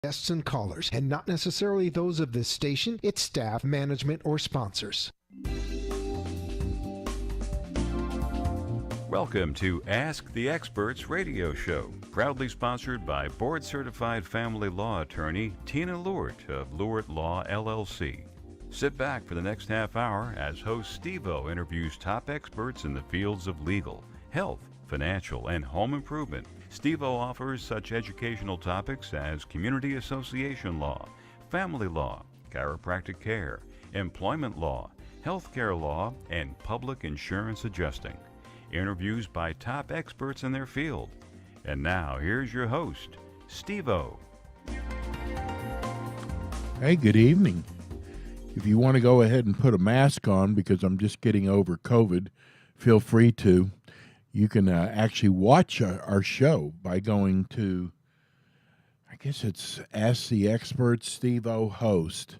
Guests and callers, and not necessarily those of this station, its staff, management, or sponsors. Welcome to Ask the Experts radio show, proudly sponsored by board-certified family law attorney Tina Lewert of Lewert Law, LLC. Sit back for the next half hour as host Steve-O interviews top experts in the fields of legal, health, financial, and home improvement. Steve-O offers such educational topics as community association law, family law, chiropractic care, employment law, healthcare law, and public insurance adjusting. Interviews by top experts in their field. And now, here's your host, Steve-O. Hey, good evening. If you want to go ahead and put a mask on because I'm just getting over COVID, feel free to. You can actually watch our show by going to, I guess it's Ask the Experts, Steve-O host.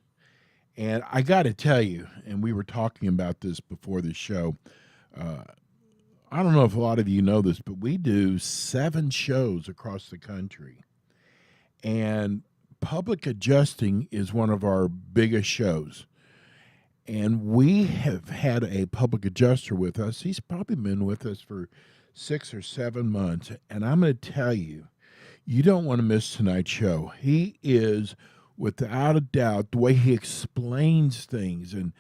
And I got to tell you, and we were talking about this before the show, I don't know if a lot of you know this, but we do 7 shows across the country. And public adjusting is one of our biggest shows. And we have had a public adjuster with us. He's probably been with us for 6 or 7 months. And I'm going to tell you, you don't want to miss tonight's show. He is, without a doubt, the way he explains things, and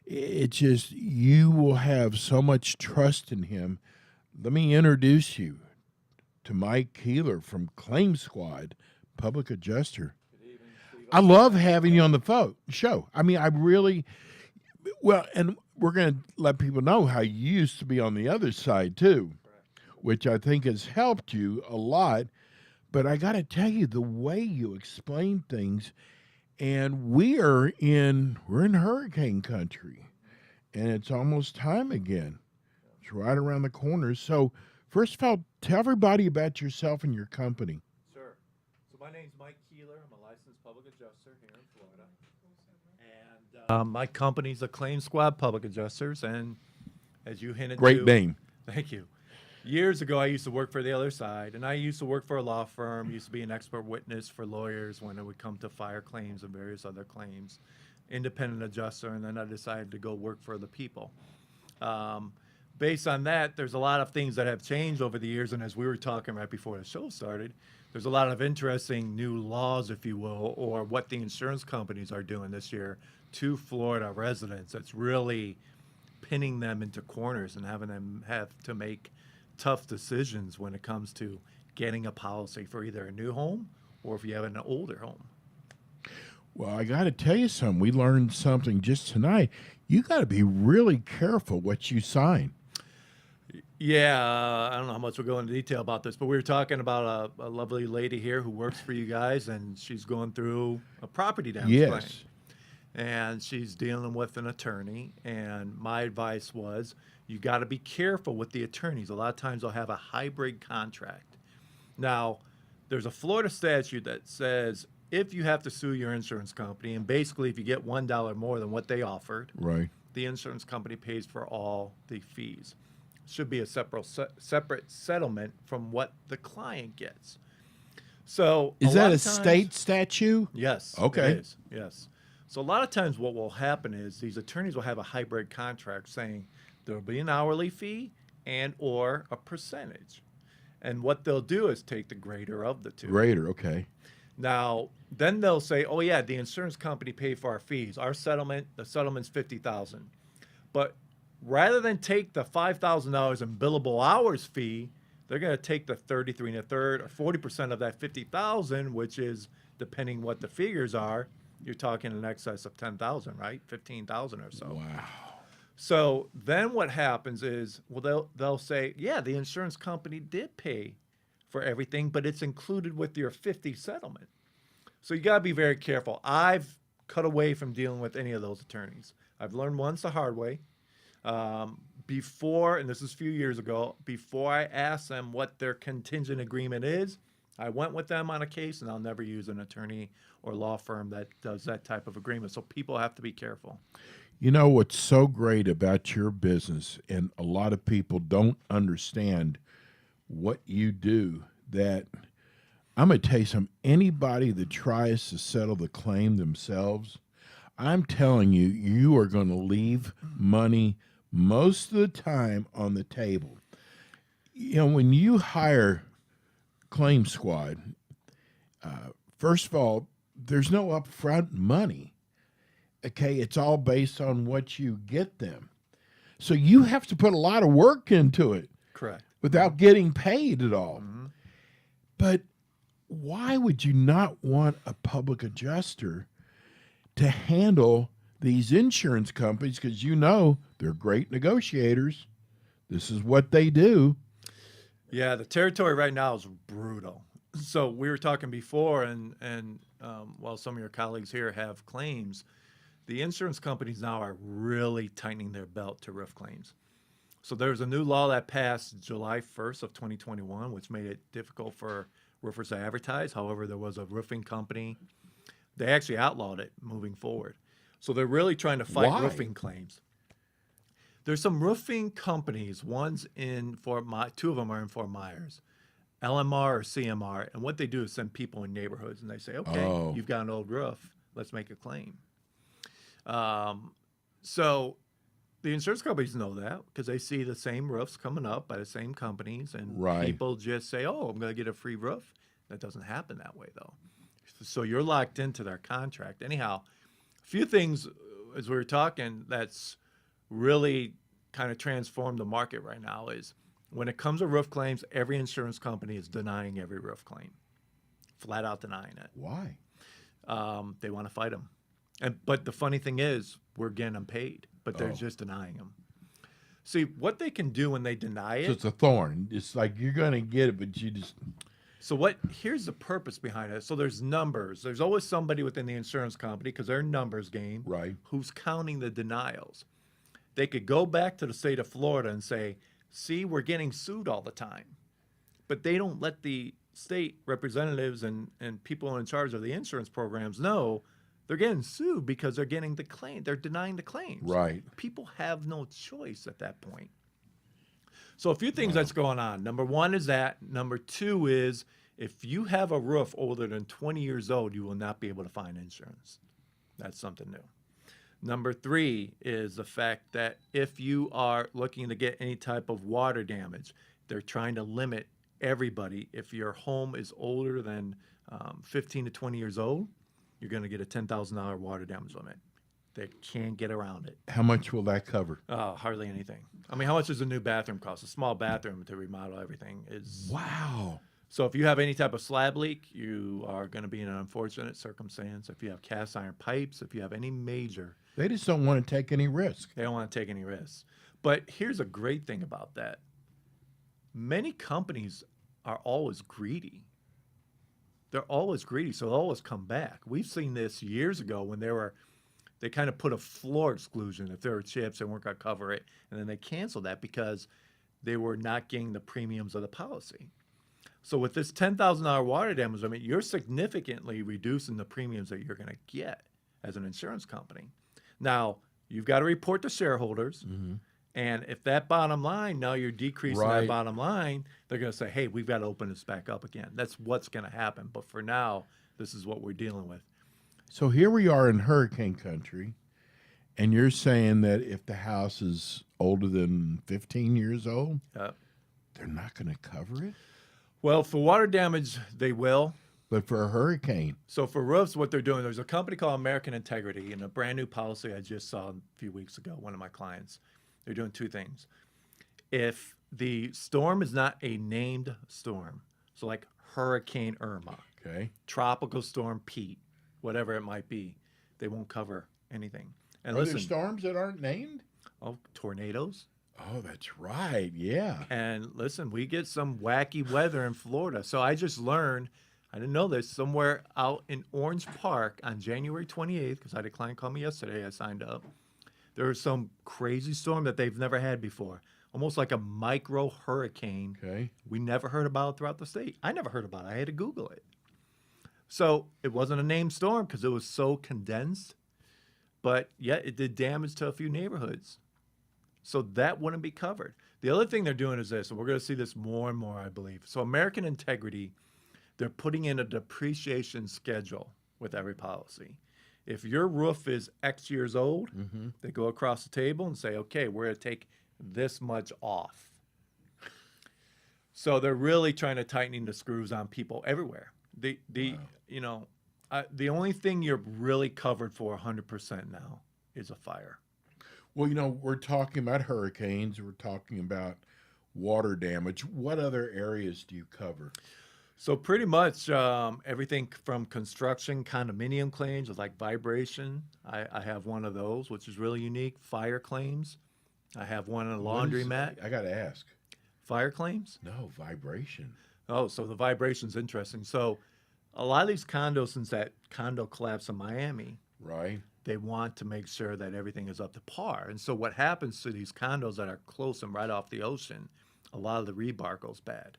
it's just, you will have so much trust in him. Let me introduce you to Mike Keeler from Claim Squad, public adjuster. Good evening, Steve. I love having you on the show. I mean, I really... Well, and we're going to let people know how you used to be on the other side, too, which I think has helped you a lot. But I got to tell you, the way you explain things, and we're in hurricane country, and it's almost time again. It's right around the corner. So, first of all, tell everybody about yourself and your company. Sure. So my name's Mike Keeler. I'm a licensed public adjuster here in Florida. And my company's the Claim Squad Public Adjusters, and as you hinted Great to... name. Thank you. Years ago, I used to work for the other side, and I used to work for a law firm, used to be an expert witness for lawyers when it would come to fire claims and various other claims, independent adjuster, and then I decided to go work for the people. Based on that, there's a lot of things that have changed over the years, and as we were talking right before the show started, there's a lot of interesting new laws, if you will, or what the insurance companies are doing this year to Florida residents that's really pinning them into corners and having them have to make tough decisions when it comes to getting a policy for either a new home or if you have an older home. Well, I got to tell you something. We learned something just tonight. You got to be really careful what you sign. Yeah, I don't know how much we'll go into detail about this, but we were talking about a lovely lady here who works for you guys, and she's going through a property damage claim. And she's dealing with an attorney, and my advice was you got to be careful with the attorneys. A lot of times they'll have a hybrid contract. Now, there's a Florida statute that says if you have to sue your insurance company, and basically if you get $1 more than what they offered, right, the insurance company pays for all the fees. Should be a separate settlement from what the client gets. So is that a state statute? Yes. Okay. It is. Yes. So a lot of times what will happen is these attorneys will have a hybrid contract saying there will be an hourly fee and or a percentage. And what they'll do is take the greater of the two. Greater, okay. Now, then they'll say, oh, yeah, the insurance company paid for our fees. Our settlement, the settlement's $50,000. But rather than take the $5,000 in billable hours fee, they're going to take the 33 1/3 or 40% of that $50,000, which is, depending what the figures are, you're talking in excess of $10,000, right? $15,000 or so. Wow. So then what happens is, well, they'll say, yeah, the insurance company did pay for everything, but it's included with your 50 settlement. So you got to be very careful. I've cut away from dealing with any of those attorneys. I've learned once the hard way. Before, and this is a few years ago, before I asked them what their contingent agreement is, I went with them on a case, and I'll never use an attorney or law firm that does that type of agreement. So people have to be careful. You know what's so great about your business, and a lot of people don't understand what you do, that I'm going to tell you something. Anybody that tries to settle the claim themselves, I'm telling you, you are going to leave money most of the time on the table. You know, when you hire Claim Squad, first of all, there's no upfront money. Okay, it's all based on what you get them. So you have to put a lot of work into it. Correct. Without getting paid at all. But why would you not want a public adjuster to handle these insurance companies? Because you know they're great negotiators. This is what they do. Yeah, the territory right now is brutal. So we were talking before, and while some of your colleagues here have claims, the insurance companies now are really tightening their belt to roof claims. So there's a new law that passed July 1st of 2021, which made it difficult for roofers to advertise. However, there was a roofing company. They actually outlawed it moving forward. So they're really trying to fight Why? roofing claims. There's some roofing companies. One's in two of them are in Fort Myers, LMR or CMR. And what they do is send people in neighborhoods, and they say, okay, you've got an old roof. Let's make a claim. So the insurance companies know that because they see the same roofs coming up by the same companies, and people just say, oh, I'm going to get a free roof. That doesn't happen that way, though. So you're locked into their contract. Anyhow, a few things, as we were talking, that's really kind of transformed the market right now is when it comes to roof claims, every insurance company is denying every roof claim, flat out denying it. Why? They want to fight them. But the funny thing is, we're getting them paid, but they're just denying them. See, what they can do when they deny it. So it's a thorn. It's like you're going to get it, but you just. So here's the purpose behind it. So there's numbers. There's always somebody within the insurance company, because they're a numbers game, who's counting the denials. They could go back to the state of Florida and say, see, we're getting sued all the time. But they don't let the state representatives and people in charge of the insurance programs know they're getting sued because they're getting the claim. They're denying the claims. Right. People have no choice at that point. So a few things that's going on. Number one is that. Number two is if you have a roof older than 20 years old, you will not be able to find insurance. That's something new. Number three is the fact that if you are looking to get any type of water damage, they're trying to limit everybody. If your home is older than 15 to 20 years old, you're going to get a $10,000 water damage limit. They can't get around it. How much will that cover? Hardly anything. I mean, how much does a new bathroom cost? A small bathroom to remodel everything is... Wow. So if you have any type of slab leak, you are going to be in an unfortunate circumstance. If you have cast iron pipes, if you have any major... They just don't want to take any risk. They don't want to take any risks. But here's a great thing about that. Many companies are always greedy. They're always greedy, so they'll always come back. We've seen this years ago when they kind of put a floor exclusion. If there were chips, they weren't going to cover it. And then they canceled that because they were not getting the premiums of the policy. So with this $10,000 water damage limit, you're significantly reducing the premiums that you're going to get as an insurance company. Now, you've got to report to shareholders. Mm-hmm. And if that bottom line, now you're decreasing that bottom line, they're going to say, hey, we've got to open this back up again. That's what's going to happen. But for now, this is what we're dealing with. So here we are in hurricane country, and you're saying that if the house is older than 15 years old, they're not going to cover it? Well, for water damage, they will. But for a hurricane? So for roofs, what they're doing, there's a company called American Integrity, and a brand new policy I just saw a few weeks ago, one of my clients. They're doing two things. If the storm is not a named storm, so like Hurricane Irma, Tropical Storm Pete, whatever it might be, they won't cover anything. And Are there storms that aren't named? Oh, tornadoes. Oh, that's right. Yeah. And listen, we get some wacky weather in Florida. So I just learned, I didn't know this, somewhere out in Orange Park on January 28th, because I had a client call me yesterday, I signed up. There was some crazy storm that they've never had before, almost like a micro hurricane. Okay. We never heard about it throughout the state. I never heard about it. I had to Google it. So it wasn't a named storm because it was so condensed, but yet it did damage to a few neighborhoods. So that wouldn't be covered. The other thing they're doing is this, and we're going to see this more and more, I believe. So American Integrity, they're putting in a depreciation schedule with every policy. If your roof is X years old, they go across the table and say, okay, we're going to take this much off. So they're really trying to tighten the screws on people everywhere. You know, the only thing you're really covered for 100% now is a fire. Well, you know, we're talking about hurricanes. We're talking about water damage. What other areas do you cover? So pretty much everything from construction, condominium claims with like vibration. I have one of those, which is really unique. Fire claims. I have one in a laundromat. I got to ask. Fire claims? No, vibration. Oh, so the vibration's interesting. So a lot of these condos, since that condo collapse in Miami, Right. they want to make sure that everything is up to par. And so what happens to these condos that are close and right off the ocean, a lot of the rebar goes bad.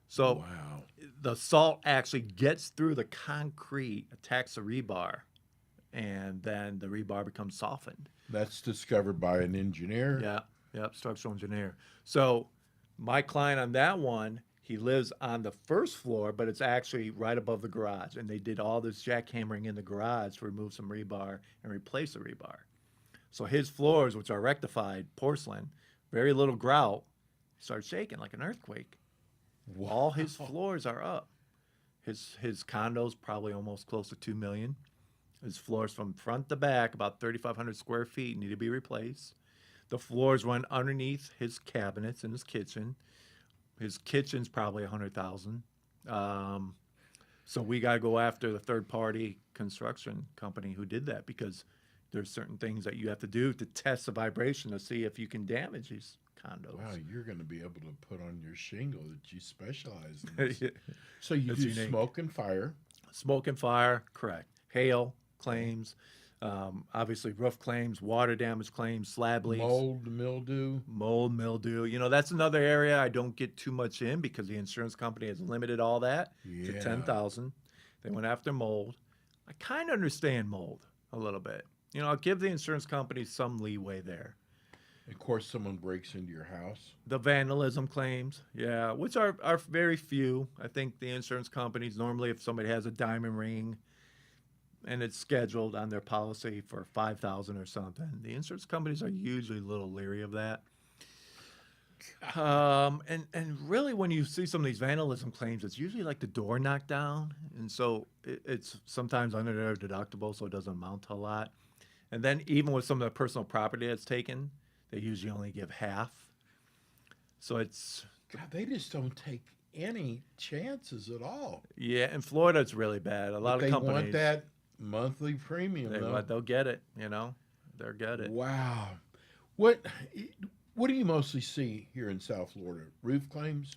So Wow. the salt actually gets through the concrete, attacks the rebar, and then the rebar becomes softened. That's discovered by an engineer. Yeah, yep, structural engineer. So my client on that one, he lives on the first floor, but it's actually right above the garage. And they did all this jackhammering in the garage to remove some rebar and replace the rebar. So his floors, which are rectified porcelain, very little grout, start shaking like an earthquake. Wow. All his floors are up. His condo's probably almost close to $2 million. His floors from front to back, about 3,500 square feet, need to be replaced. The floors run underneath his cabinets in his kitchen. His kitchen's probably $100,000. So we got to go after the third-party construction company who did that, because there's certain things that you have to do to test the vibration to see if you can damage these condos. Wow, you're going to be able to put on your shingle that you specialize in this. Yeah. So you That's do unique. smoke and fire. Smoke and fire, correct. Hail claims, obviously roof claims, water damage claims, slab leaks. Mold, mildew. Mold, mildew. You know, that's another area I don't get too much in because the insurance company has limited all that to Yeah. 10,000. They went after mold. I kind of understand mold a little bit. You know, I'll give the insurance company some leeway there. Of course, someone breaks into your house. The vandalism claims, yeah, which are very few. I think the insurance companies, normally if somebody has a diamond ring and it's scheduled on their policy for $5,000 or something, the insurance companies are usually a little leery of that. And really, when you see some of these vandalism claims, it's usually like the door knocked down, and so it's sometimes under their deductible, so it doesn't amount to a lot. And then even with some of the personal property that's taken, they usually only give half. So it's, God, they just don't take any chances at all. yeah, in Florida it's really bad. A lot They of companies want that monthly premium, though. they'll get it, you know, they'll get it. Wow. What do you mostly see here in South Florida? Roof claims?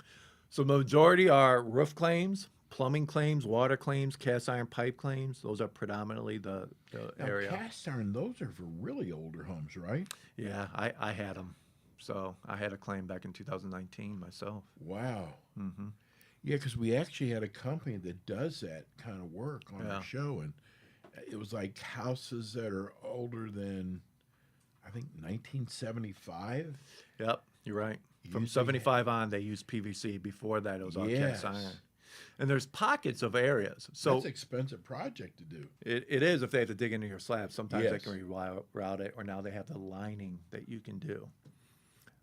So the majority are roof claims, plumbing claims, water claims, cast iron pipe claims. Those are predominantly the Now, area. cast iron, those are for really older homes, right? Yeah, I had them. So I had a claim back in 2019 myself. Wow. Mm-hmm. Yeah, because we actually had a company that does that kind of work on Yeah. our show, and it was like houses that are older than, I think, 1975. Yep, you're right. From Usually- 75 on, they used PVC. Before that, it was all Yes. cast iron. And there's pockets of areas. So That's an expensive project to do. it is if they have to dig into your slab. Sometimes they Yes. can reroute it, or now they have the lining that you can do.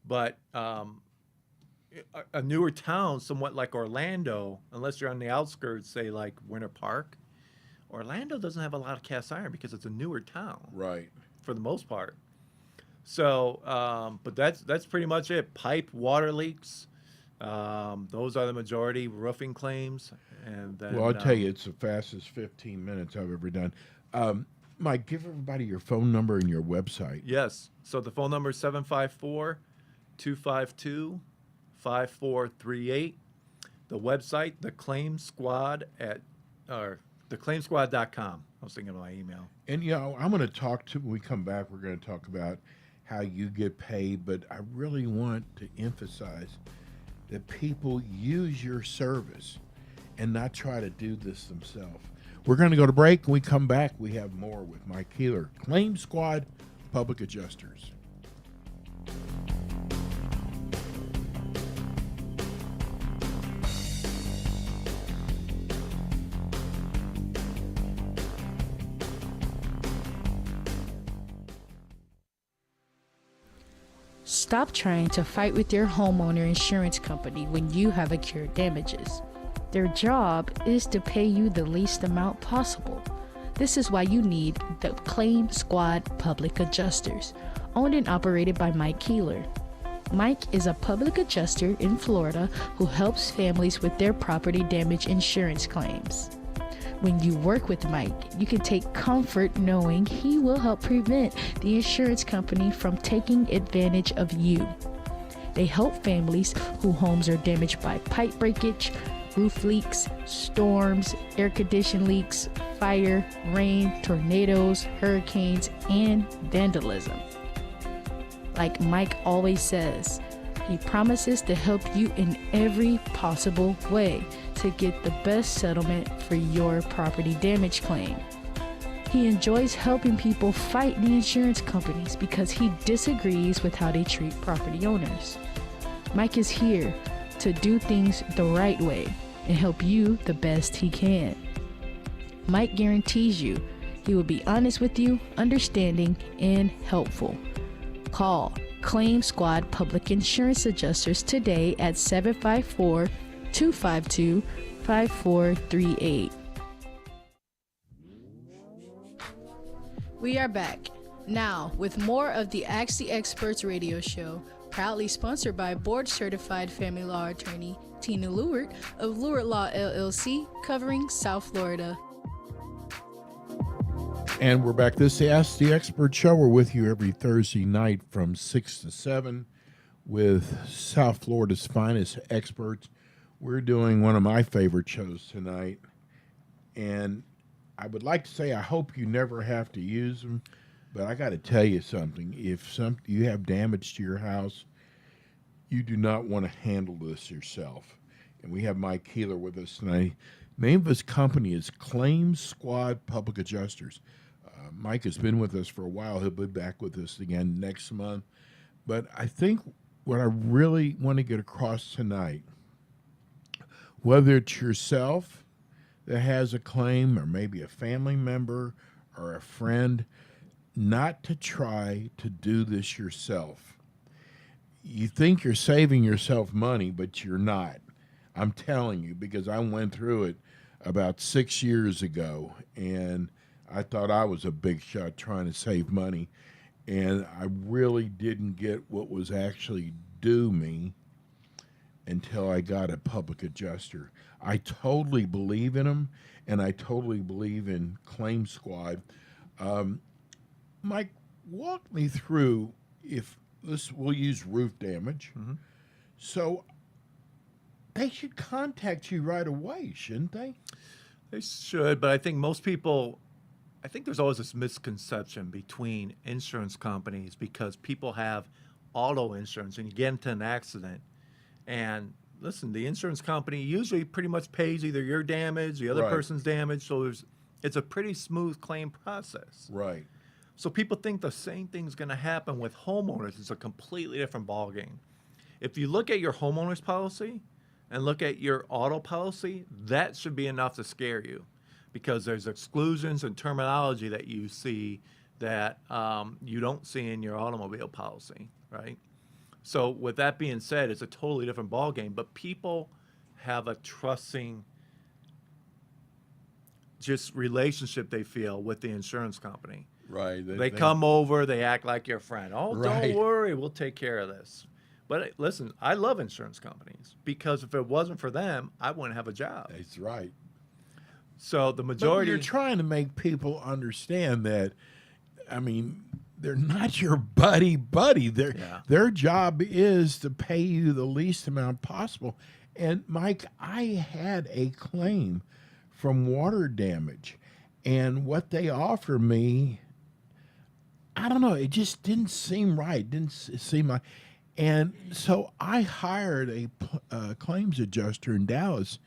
But a newer town, somewhat like Orlando, unless you're on the outskirts, say like Winter Park, Orlando doesn't have a lot of cast iron because it's a newer town Right. for the most part. So, but that's pretty much it. Pipe, water leaks, those are the majority. Roofing claims, and then Well, I'll tell you, it's the fastest 15 minutes I've ever done. Mike, give everybody your phone number and your website. Yes. So the phone number is 754-252-5438. The website, the Claim Squad theclaimsquad.com. I was thinking of my email. And, you know, I'm going to talk to, when we come back, we're going to talk about how you get paid, but I really want to emphasize that people use your service and not try to do this themselves. We're going to go to break. When we come back, we have more with Mike Keeler, Claim Squad Public Adjusters. Stop trying to fight with your homeowner insurance company when you have accrued damages. Their job is to pay you the least amount possible. This is why you need the Claim Squad Public Adjusters, owned and operated by Mike Keeler. Mike is a public adjuster in Florida who helps families with their property damage insurance claims. When you work with Mike, you can take comfort knowing he will help prevent the insurance company from taking advantage of you. They help families whose homes are damaged by pipe breakage, roof leaks, storms, air condition leaks, fire, rain, tornadoes, hurricanes, and vandalism. Like Mike always says, he promises to help you in every possible way to get the best settlement for your property damage claim. He enjoys helping people fight the insurance companies because he disagrees with how they treat property owners. Mike is here to do things the right way and help you the best he can. Mike guarantees you he will be honest with you, understanding, and helpful. Call Claim Squad Public Insurance Adjusters today at 754-252-5438. We are back now with more of the Ask the Experts radio show, proudly sponsored by board-certified family law attorney Tina Lewert of Lewert Law LLC, covering South Florida. And we're back. This is the Ask the Expert show. We're with you every Thursday night from 6 to 7 with South Florida's finest experts. We're doing one of my favorite shows tonight. And I would like to say I hope you never have to use them, but I got to tell you something. If you have damage to your house, you do not want to handle this yourself. And we have Mike Keeler with us tonight. The name of his company is Claim Squad Public Adjusters. Mike has been with us for a while. He'll be back with us again next month. But I think what I really want to get across tonight, whether it's yourself that has a claim or maybe a family member or a friend, not to try to do this yourself. You think you're saving yourself money, but you're not. I'm telling you, because I went through it about 6 years ago, and I thought I was a big shot trying to save money, and I really didn't get what was actually due me until I got a public adjuster. I totally believe in them, and I totally believe in Claim Squad. Mike, walk me through we'll use roof damage. Mm-hmm. So they should contact you right away, shouldn't they? They should, but I think there's always this misconception between insurance companies because people have auto insurance and you get into an accident. And listen, the insurance company usually pretty much pays either your damage, the other person's damage, so it's a pretty smooth claim process. Right. So people think the same thing's going to happen with homeowners. It's a completely different ballgame. If you look at your homeowner's policy and look at your auto policy, that should be enough to scare you because there's exclusions and terminology that you see that you don't see in your automobile policy, right? So with that being said, it's a totally different ballgame, but people have a trusting just relationship they feel with the insurance company. Right. They come over, they act like your friend. Oh, don't worry, we'll take care of this. But listen, I love insurance companies because if it wasn't for them, I wouldn't have a job. That's right. So the majority... But you're trying to make people understand that, I mean, they're not your buddy. Their job is to pay you the least amount possible. And, Mike, I had a claim from water damage, and what they offer me, I don't know, it just didn't seem right. Didn't seem like... And so I hired a claims adjuster in Dallas,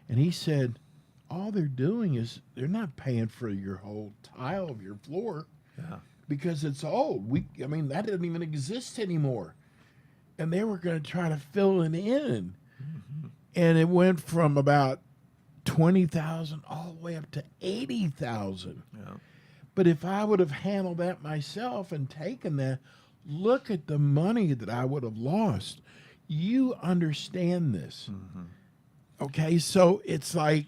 and he said, all they're doing is they're not paying for your whole tile of your floor because it's old. I mean, that doesn't even exist anymore. And they were going to try to fill it in. Mm-hmm. And it went from about $20,000 all the way up to $80,000. Yeah. But if I would have handled that myself and taken that, look at the money that I would have lost. You understand this. Okay, so it's like,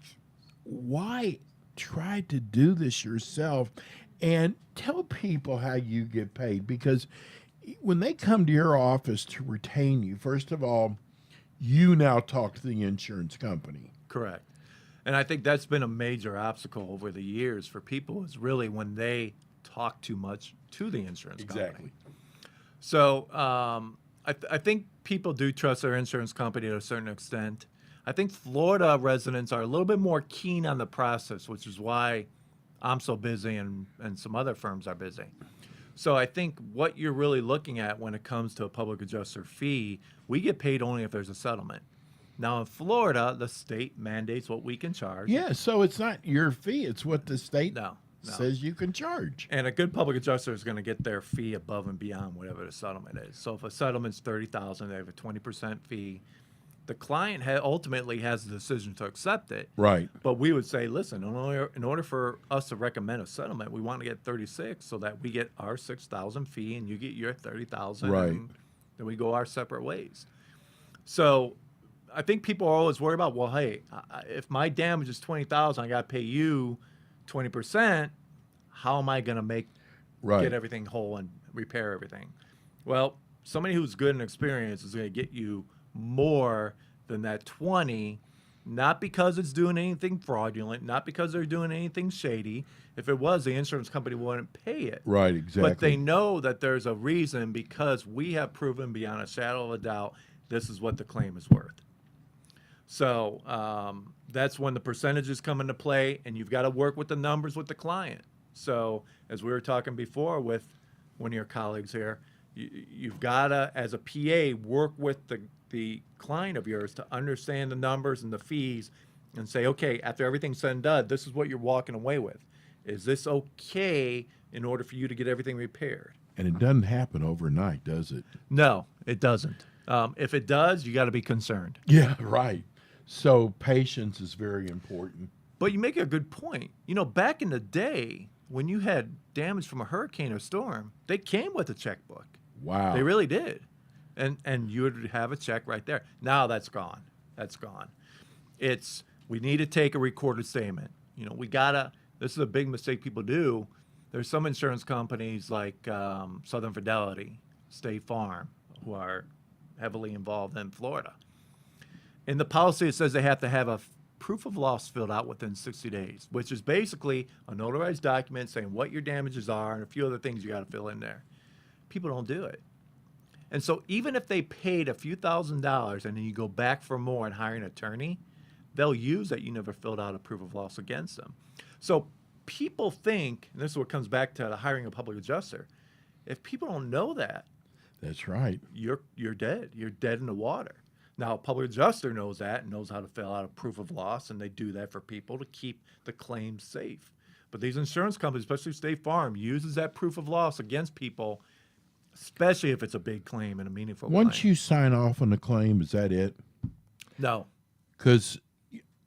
why try to do this yourself and tell people how you get paid? Because when they come to your office to retain you, first of all, you now talk to the insurance company. Correct. And I think that's been a major obstacle over the years for people, is really when they talk too much to the insurance company. So I think people do trust their insurance company to a certain extent. I think Florida residents are a little bit more keen on the process, which is why I'm so busy and some other firms are busy. So I think what you're really looking at when it comes to a public adjuster fee, we get paid only if there's a settlement. Now in Florida, the state mandates what we can charge. Yeah, so it's not your fee, it's what the state No. says you can charge. And a good public adjuster is going to get their fee above and beyond whatever the settlement is. So if a settlement's $30,000, they have a 20% fee. The client ultimately has the decision to accept it. Right. But we would say, listen, in order for us to recommend a settlement, we want to get 36 so that we get our $6,000 fee and you get your $30,000. Right. And then we go our separate ways. So I think people are always worried about, well, hey, if my damage is $20,000, I got to pay you 20%. How am I going to get everything whole and repair everything? Well, somebody who's good and experienced is going to get you more than that 20, not because it's doing anything fraudulent, not because they're doing anything shady. If it was, the insurance company wouldn't pay it. Right, exactly. But they know that there's a reason, because we have proven beyond a shadow of a doubt this is what the claim is worth. So that's when the percentages come into play, and you've got to work with the numbers with the client. So as we were talking before with one of your colleagues here, you've got to, as a PA, work with the client of yours to understand the numbers and the fees and say, okay, after everything's said and done, this is what you're walking away with. Is this okay in order for you to get everything repaired? And it doesn't happen overnight, does it? No, it doesn't. If it does, you got to be concerned. Yeah, right. So patience is very important. But you make a good point. You know, back in the day, when you had damage from a hurricane or storm, they came with a checkbook. Wow. They really did. And you would have a check right there. Now that's gone. That's gone. We need to take a recorded statement. You know, this is a big mistake people do. There's some insurance companies like Southern Fidelity, State Farm, who are heavily involved in Florida. In the policy, it says they have to have a proof of loss filled out within 60 days, which is basically a notarized document saying what your damages are and a few other things you got to fill in there. People don't do it. And so even if they paid a few $1,000s and then you go back for more and hire an attorney, they'll use that you never filled out a proof of loss against them. So people think, and this is what comes back to the hiring a public adjuster, if people don't know that, that's right, you're dead. You're dead in the water. Now, a public adjuster knows that and knows how to fill out a proof of loss, and they do that for people to keep the claims safe. But these insurance companies, especially State Farm, uses that proof of loss against people, especially if it's a big claim and a meaningful claim. Once you sign off on the claim, is that it? No. Because,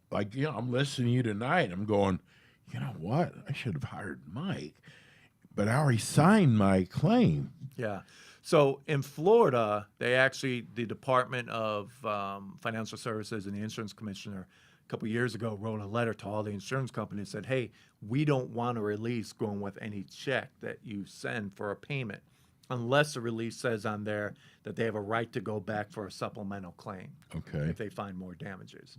like, you know, I'm listening to you tonight. I'm going, you know what? I should have hired Mike, but I already signed my claim. Yeah. So in Florida, the Department of Financial Services and the Insurance Commissioner a couple years ago wrote a letter to all the insurance companies and said, hey, we don't want a release going with any check that you send for a payment unless the release says on there that they have a right to go back for a supplemental claim. Okay. If they find more damages.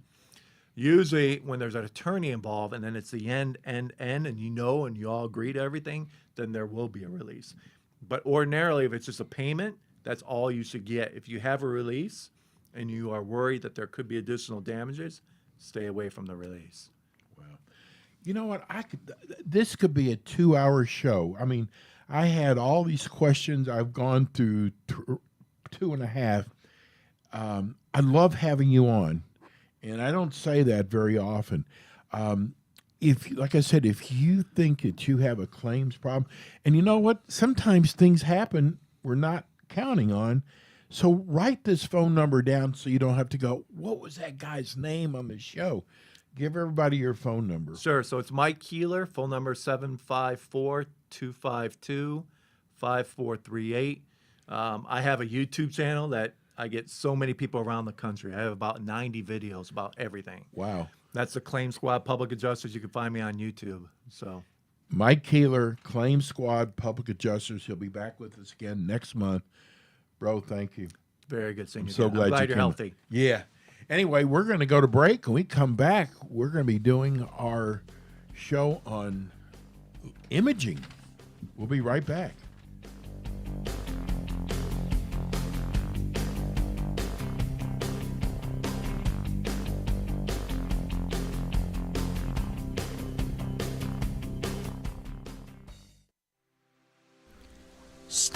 Usually when there's an attorney involved and then it's the end, and you all agree to everything, then there will be a release. But ordinarily, if it's just a payment, that's all you should get. If you have a release and you are worried that there could be additional damages, stay away from the release. Well, you know what? This could be a 2-hour show. I mean, I had all these questions. I've gone through 2.5. I love having you on, and I don't say that very often. Like I said, if you think that you have a claims problem, and you know what? Sometimes things happen we're not counting on. So write this phone number down so you don't have to go, what was that guy's name on the show? Give everybody your phone number. Sure. So it's Mike Keeler, phone number 754-252-5438. I have a YouTube channel that I get so many people around the country. I have about 90 videos about everything. Wow. That's the Claim Squad Public Adjusters. You can find me on YouTube. So Mike Keeler, Claim Squad Public Adjusters. He'll be back with us again next month. Bro, thank you. very good seeing you. So again. I'm glad you you're came. healthy. Yeah. Anyway, we're going to go to break. When we come back, we're going to be doing our show on imaging. We'll be right back.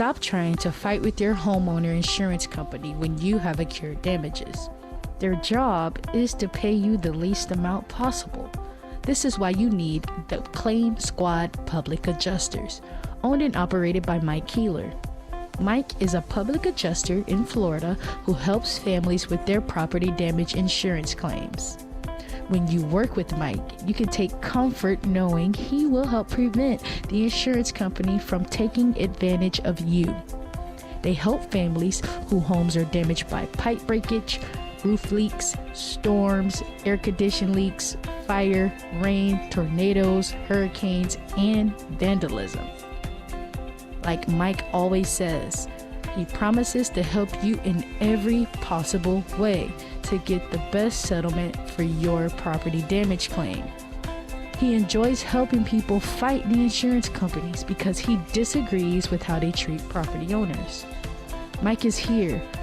Stop trying to fight with your homeowner insurance company when you have accrued damages. Their job is to pay you the least amount possible. This is why you need the Claim Squad Public Adjusters, owned and operated by Mike Keeler. Mike is a public adjuster in Florida who helps families with their property damage insurance claims. When you work with Mike, you can take comfort knowing he will help prevent the insurance company from taking advantage of you. They help families whose homes are damaged by pipe breakage, roof leaks, storms, air condition leaks, fire, rain, tornadoes, hurricanes, and vandalism. Like Mike always says, he promises to help you in every possible way to get the best settlement for your property damage claim. He enjoys helping people fight the insurance companies because he disagrees with how they treat property owners. Mike is here